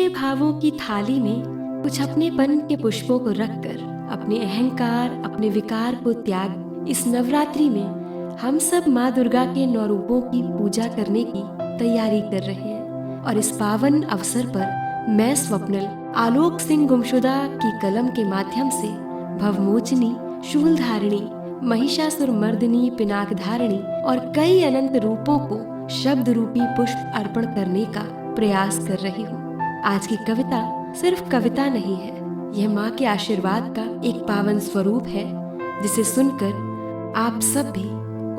भावों की थाली में कुछ अपनेपन के पुष्पों को रखकर अपने अहंकार, अपने विकार को त्याग इस नवरात्रि में हम सब माँ दुर्गा के 9 रूपों की पूजा करने की तैयारी कर रहे हैं। और इस पावन अवसर पर मैं स्वप्नल आलोक सिंह गुमशुदा की कलम के माध्यम से भवमोचनी, शूलधारिणी, महिषासुर मर्दिनी, पिनाक धारिणी और कई अनंत रूपों को शब्द रूपी पुष्प अर्पण करने का प्रयास कर रही हूँ। आज की कविता सिर्फ कविता नहीं है, यह माँ के आशीर्वाद का एक पावन स्वरूप है, जिसे सुनकर आप सब भी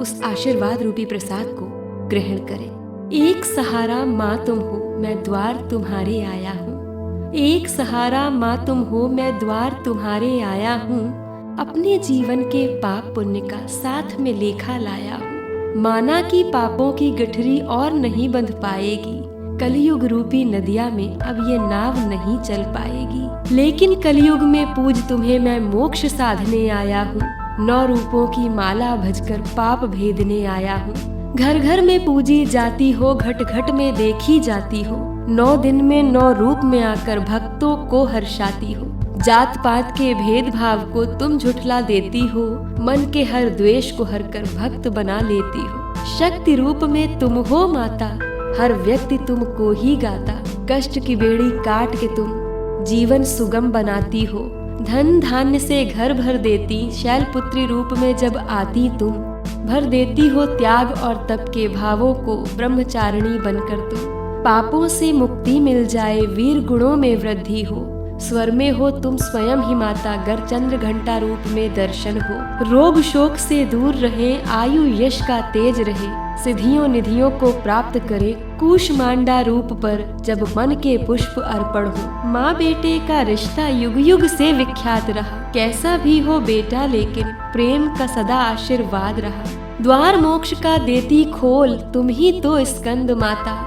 उस आशीर्वाद रूपी प्रसाद को ग्रहण करें। एक सहारा माँ तुम हो, मैं द्वार तुम्हारे आया हूँ। एक सहारा माँ तुम हो, मैं द्वार तुम्हारे आया हूँ। अपने जीवन के पाप पुण्य का साथ में लेखा लाया हूँ। माना कि पापों की गठरी और नहीं बंध पाएगी, कलयुग रूपी नदिया में अब ये नाव नहीं चल पाएगी। लेकिन कलयुग में पूज तुम्हें मैं मोक्ष साधने आया हूँ। 9 रूपों की माला भजकर पाप भेदने आया हूँ। घर घर में पूजी जाती हो, घट घट में देखी जाती हो। 9 दिन में 9 रूप में आकर भक्तों को हर्षाती हो। जात पात के भेदभाव को तुम झुठला देती हो, मन के हर द्वेष को हर कर भक्त बना लेती हो। शक्ति रूप में तुम हो माता, हर व्यक्ति तुमको ही गाता। कष्ट की बेड़ी काट के तुम जीवन सुगम बनाती हो। धन धान्य से घर भर देती, शैलपुत्री रूप में जब आती तुम भर देती हो त्याग और तप के भावों को ब्रह्मचारिणी बनकर तुम। पापों से मुक्ति मिल जाए, वीर गुणों में वृद्धि हो। स्वर में हो तुम स्वयं ही माता, गर चंद्र घंटा रूप में दर्शन हो। रोग शोक से दूर रहे, आयु यश का तेज रहे। सिद्धियों निधियों को प्राप्त करे, कूष्मांडा रूप पर जब मन के पुष्प अर्पण हो। माँ बेटे का रिश्ता युग युग से विख्यात रहा। कैसा भी हो बेटा, लेकिन प्रेम का सदा आशीर्वाद रहा। द्वार मोक्ष का देती खोल, तुम ही तो स्कंद माता।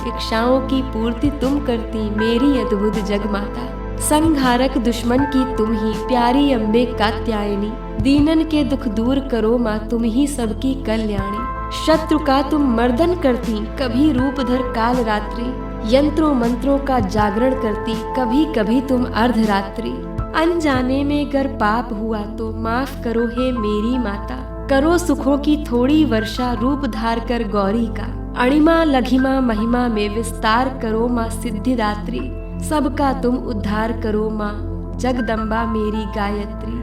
इच्छाओं की पूर्ति तुम करती, मेरी अद्भुत जगमाता। संहारक दुश्मन की तुम ही, प्यारी अम्बे कात्यायनी। दीनन के दुख दूर करो माँ, तुम ही सबकी कल्याणी। शत्रु का तुम मर्दन करती, कभी रूप धर काल रात्रि। यंत्रों मंत्रों का जागरण करती, कभी कभी तुम अर्धरात्रि। अनजाने में गर पाप हुआ तो माफ करो हे मेरी माता। करो सुखों की थोड़ी वर्षा, रूप धार कर गौरी का। अणिमा लघिमा महिमा में विस्तार करो माँ सिद्धिदात्री। सबका तुम उद्धार करो माँ, जगदम्बा मेरी गायत्री।